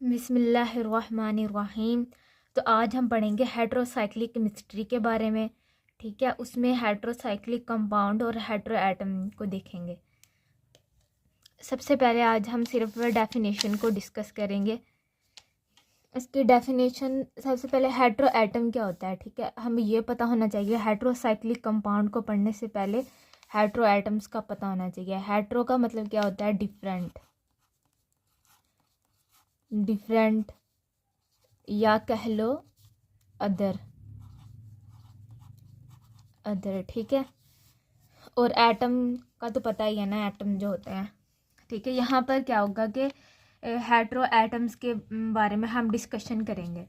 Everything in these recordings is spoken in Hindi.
बिस्मिल्लाहिर्रहमानिर्रहीम। तो आज हम पढ़ेंगे हेट्रोसाइक्लिक केमिस्ट्री के बारे में। ठीक है, उसमें हेट्रोसाइक्लिक कंपाउंड और हेट्रो एटम को देखेंगे। सबसे पहले आज हम सिर्फ डेफिनेशन को डिस्कस करेंगे। इसकी डेफिनेशन सबसे पहले हेट्रो एटम क्या होता है। ठीक है, हमें ये पता होना चाहिए। हेट्रोसाइक्लिक कंपाउंड को पढ़ने से पहले हेट्रो एटम्स का पता होना चाहिए। हेट्रो का मतलब क्या होता है? डिफरेंट, डिफरेंट या कह लो अदर, अदर। ठीक है, और एटम का तो पता ही है ना, एटम जो होते हैं। ठीक है, यहाँ पर क्या होगा कि हेट्रो एटम्स के बारे में हम डिस्कशन करेंगे।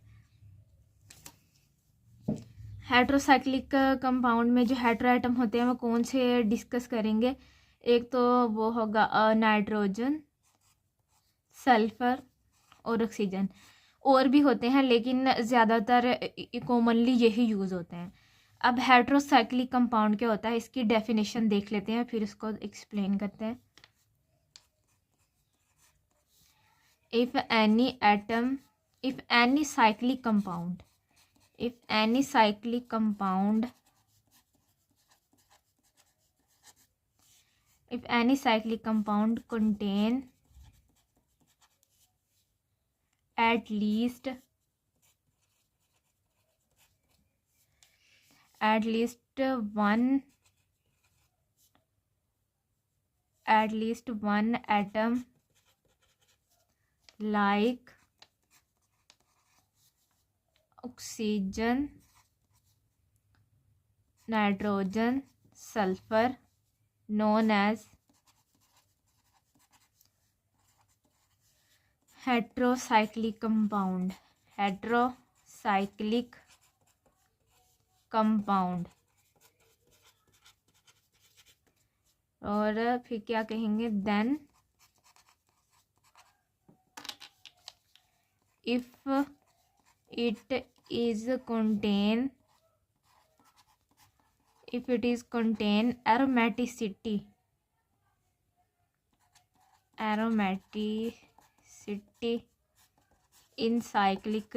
हेट्रोसाइक्लिक कंपाउंड में जो हेट्रो एटम होते हैं वो कौन से डिस्कस करेंगे। एक तो वो होगा नाइट्रोजन, सल्फर और ऑक्सीजन। और भी होते हैं लेकिन ज़्यादातर कॉमनली यही यूज़ होते हैं। अब हेट्रोसाइक्लिक कंपाउंड क्या होता है, इसकी डेफिनेशन देख लेते हैं, फिर इसको एक्सप्लेन करते हैं। if any atom if any cyclic compound if any cyclic compound if any cyclic compound contain at least one atom like oxygen, nitrogen, sulfur, known as heterocyclic compound, heterocyclic compound। और फिर क्या कहेंगे, then if it is contain aromaticity in cyclic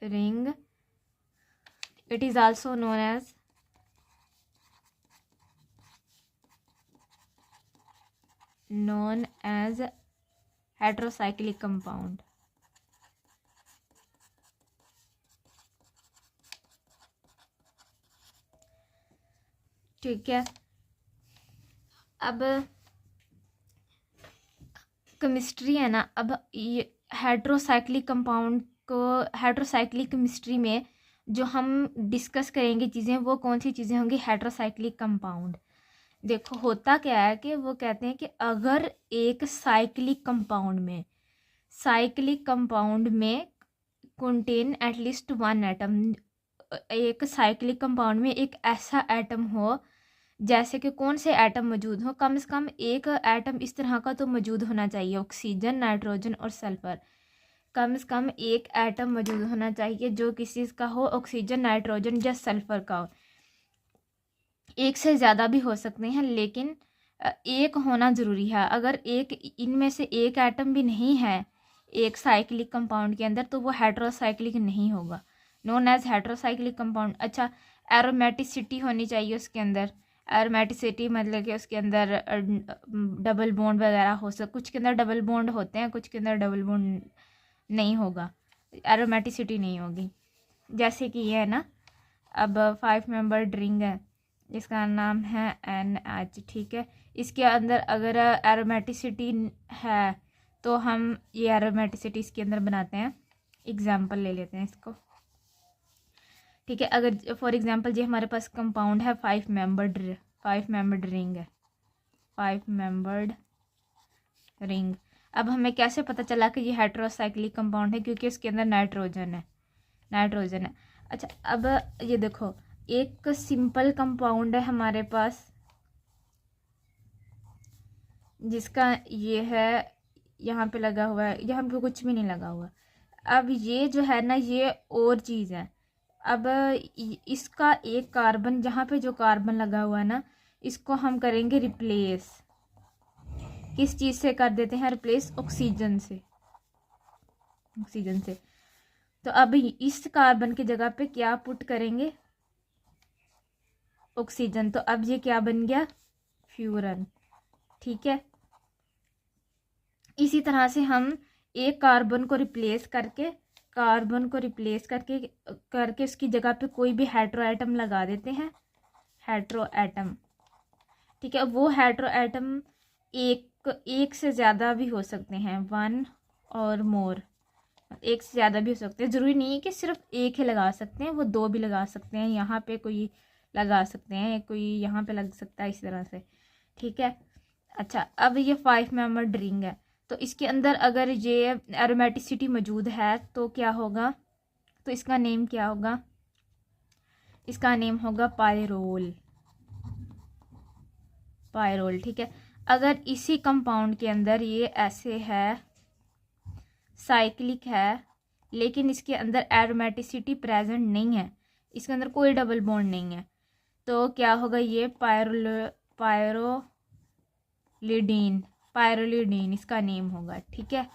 ring, it is also known as heterocyclic compound। ठीक है, अब केमिस्ट्री है ना। अब ये हेट्रोसाइक्लिक कंपाउंड को, हेट्रोसाइक्लिक केमिस्ट्री में जो हम डिस्कस करेंगे चीज़ें, वो कौन सी चीज़ें होंगी? Heterocyclic compound. देखो होता क्या है कि वो कहते हैं कि अगर एक साइक्लिक कंपाउंड में कंटेन एटलीस्ट वन एटम, एक साइक्लिक कंपाउंड में एक ऐसा एटम हो, जैसे कि कौन से एटम मौजूद हो, कम से कम एक एटम इस तरह का तो मौजूद होना चाहिए। ऑक्सीजन, नाइट्रोजन और सल्फर, कम से कम एक एटम मौजूद होना चाहिए जो किसी का हो, ऑक्सीजन, नाइट्रोजन या सल्फर का हो। एक से ज़्यादा भी हो सकते हैं लेकिन एक होना ज़रूरी है। अगर एक इनमें से एक एटम भी नहीं है एक साइक्लिक कंपाउंड के अंदर, तो वो हेट्रोसाइक्लिक नहीं होगा, नोन एज हेट्रोसाइक्लिक कंपाउंड। अच्छा, एरोमेटिसिटी होनी चाहिए उसके अंदर। एरोमेटिसिटी मतलब कि उसके अंदर डबल बॉन्ड वगैरह हो कुछ के अंदर डबल बॉन्ड होते हैं, कुछ के अंदर डबल बॉन्ड नहीं होगा, एरोमेटिसिटी नहीं होगी। जैसे कि ये है ना, अब 5 मेंबर्ड रिंग है, इसका नाम है NH। ठीक है, इसके अंदर अगर एरोमेटिसिटी है तो हम ये एरोमेटिसिटी इसके अंदर बनाते हैं। एग्जाम्पल ले लेते हैं इसको। ठीक है, अगर फॉर एग्जांपल जी हमारे पास कंपाउंड है 5 मेंबर्ड रिंग है, 5 मेंबर्ड रिंग। अब हमें कैसे पता चला कि ये हेट्रोसाइक्लिक कंपाउंड है? क्योंकि इसके अंदर नाइट्रोजन है। अच्छा, अब ये देखो, एक सिंपल कंपाउंड है हमारे पास जिसका ये है, यहाँ पे लगा हुआ है, यहाँ पे कुछ भी नहीं लगा हुआ। अब ये जो है ना, ये और चीज़ है। अब इसका एक कार्बन, जहाँ पे जो कार्बन लगा हुआ है ना, इसको हम करेंगे रिप्लेस। किस चीज़ से कर देते हैं रिप्लेस? ऑक्सीजन से, ऑक्सीजन से। तो अब इस कार्बन की जगह पे क्या पुट करेंगे? ऑक्सीजन। तो अब ये क्या बन गया? फ्यूरन। ठीक है, इसी तरह से हम एक कार्बन को रिप्लेस करके, कार्बन को रिप्लेस करके करके उसकी जगह पे कोई भी हेटेरो एटम लगा देते हैं, हेटेरो एटम। ठीक है, वो हेटेरो एटम एक से ज़्यादा भी हो सकते हैं, वन और मोर, एक से ज़्यादा भी हो सकते हैं। ज़रूरी नहीं है कि सिर्फ एक ही लगा सकते हैं, वो दो भी लगा सकते हैं, यहाँ पे कोई लगा सकते हैं, कोई यहाँ पे लग सकता है, इस तरह से। ठीक है, अच्छा, अब ये 5 मेंबर्ड रिंग है, तो इसके अंदर अगर ये एरोमेटिसिटी मौजूद है तो क्या होगा? तो इसका नेम क्या होगा? इसका नेम होगा पायरोल, पायरोल। ठीक है, अगर इसी कंपाउंड के अंदर ये ऐसे है, साइक्लिक है, लेकिन इसके अंदर एरोमेटिसिटी प्रेजेंट नहीं है, इसके अंदर कोई डबल बॉन्ड नहीं है, तो क्या होगा? ये पायरोलिडीन, पायरोलिडीन इसका नेम होगा। ठीक है,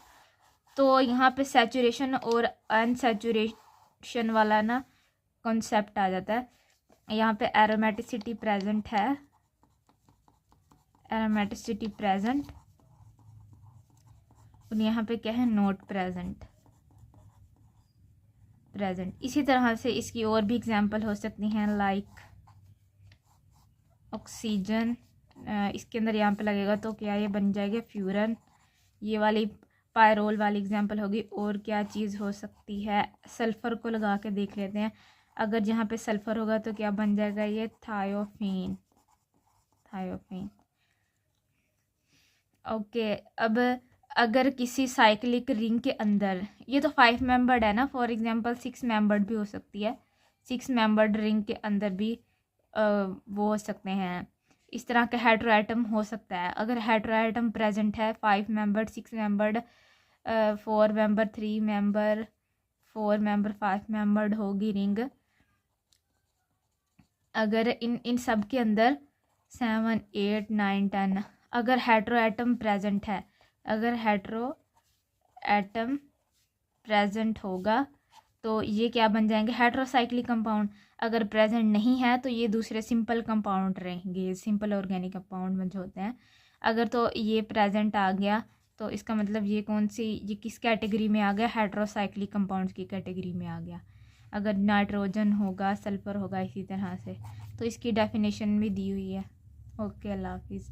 तो यहाँ पे सैचुरेशन और अनसैचुरेशन वाला ना कॉन्सेप्ट आ जाता है। यहाँ पे एरोमेटिसिटी प्रेजेंट है, एरोमेटिसिटी प्रेजेंट, और यहाँ पे क्या है? Not present, present. इसी तरह से इसकी और भी एग्जांपल हो सकती हैं, लाइक ऑक्सीजन, इसके अंदर यहाँ पे लगेगा तो क्या ये बन जाएगा? फ्यूरन। ये वाली पायरोल वाली एग्जांपल होगी। और क्या चीज़ हो सकती है? सल्फ़र को लगा के देख लेते हैं, अगर जहाँ पे सल्फ़र होगा तो क्या बन जाएगा? ये थायोफीन, थायोफीन। ओके, अब अगर किसी साइक्लिक रिंग के अंदर, ये तो 5 मेंबर्ड है ना, फॉर एग्जांपल 6 मेंबर्ड भी हो सकती है, 6 मेंबर्ड रिंग के अंदर भी वो हो सकते हैं, इस तरह के हेटेरो एटम हो सकता है। अगर हेटेरो एटम प्रेजेंट है, 5 membered, 6 membered, 4 member, 3 member, 4 member, 5 membered होगी रिंग। अगर इन सब के अंदर 7, 8, 9, 10 अगर हेटेरो एटम प्रेजेंट है, अगर हेटेरो एटम प्रेजेंट होगा तो ये क्या बन जाएंगे? Heterocyclic compound. अगर प्रेजेंट नहीं है तो ये दूसरे सिंपल कंपाउंड रहेंगे, सिंपल ऑर्गेनिक कंपाउंड में जो होते हैं। अगर तो ये प्रेजेंट आ गया तो इसका मतलब ये कौन सी, ये किस कैटेगरी में आ गया? हेटेरोसाइक्लिक कंपाउंड्स की कैटेगरी में आ गया। अगर नाइट्रोजन होगा, सल्फ़र होगा, इसी तरह से। तो इसकी डेफिनेशन भी दी हुई है। ओके, अल्लाह हाफिज़।